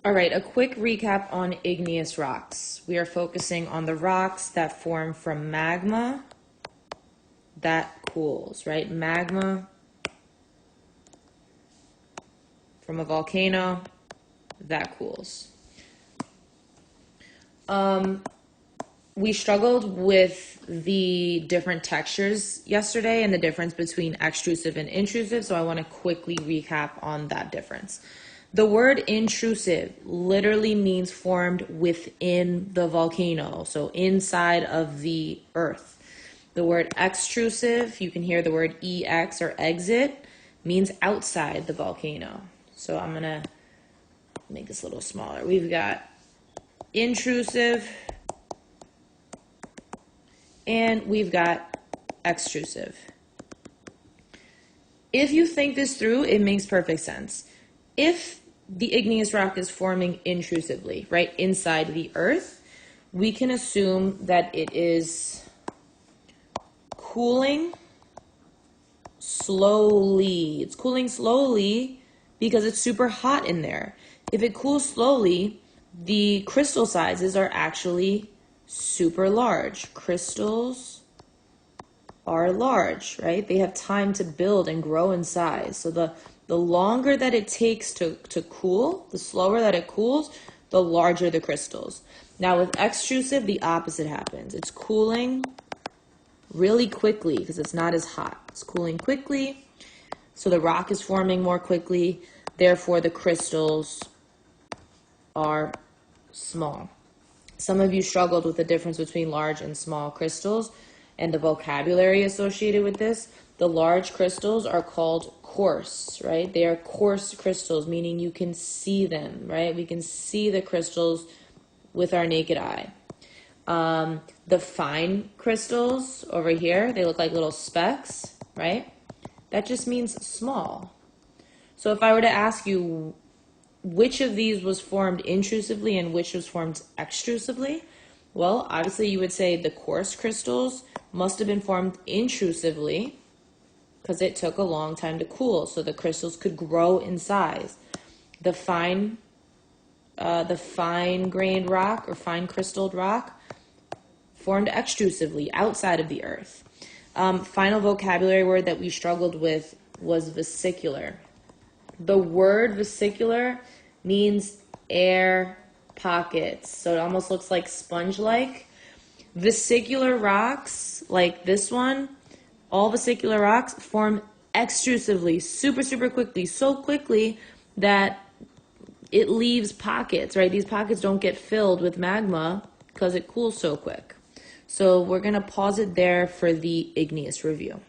All right, a quick recap on igneous rocks. We are focusing on the rocks that form from magma that cools, right? Magma from a volcano that cools. We struggled with the different textures yesterday and the difference between extrusive and intrusive, so I want to quickly recap on that difference. The word intrusive literally means formed within the volcano, so inside of the earth. The word extrusive, you can hear the word EX or exit, means outside the volcano. So I'm going to make this a little smaller. We've got intrusive and we've got extrusive. If you think this through, it makes perfect sense. If the igneous rock is forming intrusively, right, inside the earth, we can assume that it is cooling slowly. It's cooling slowly because it's super hot in there. If it cools slowly, the crystal sizes are actually super large. Crystals are large, right? They have time to build and grow in size. So the longer that it takes to cool, the slower that it cools, the larger the crystals. Now with extrusive, the opposite happens. It's cooling really quickly because it's not as hot. It's cooling quickly, so the rock is forming more quickly. Therefore, the crystals are small. Some of you struggled with the difference between large and small crystals and the vocabulary associated with this. The large crystals are called coarse, right? They are coarse crystals, meaning you can see them, right? We can see the crystals with our naked eye. The fine crystals over here, they look like little specks, right? That just means small. So if I were to ask you which of these was formed intrusively and which was formed extrusively, well, obviously you would say the coarse crystals must have been formed intrusively because it took a long time to cool, so the crystals could grow in size. The fine grained rock or fine crystalled rock formed extrusively outside of the earth. Final vocabulary word that we struggled with was vesicular. The word vesicular means air pockets, so it almost looks like sponge-like. Vesicular rocks, like this one, all vesicular rocks form extrusively, super quickly, so quickly that it leaves pockets, right? These pockets don't get filled with magma because it cools so quick. So we're going to pause it there for the igneous review.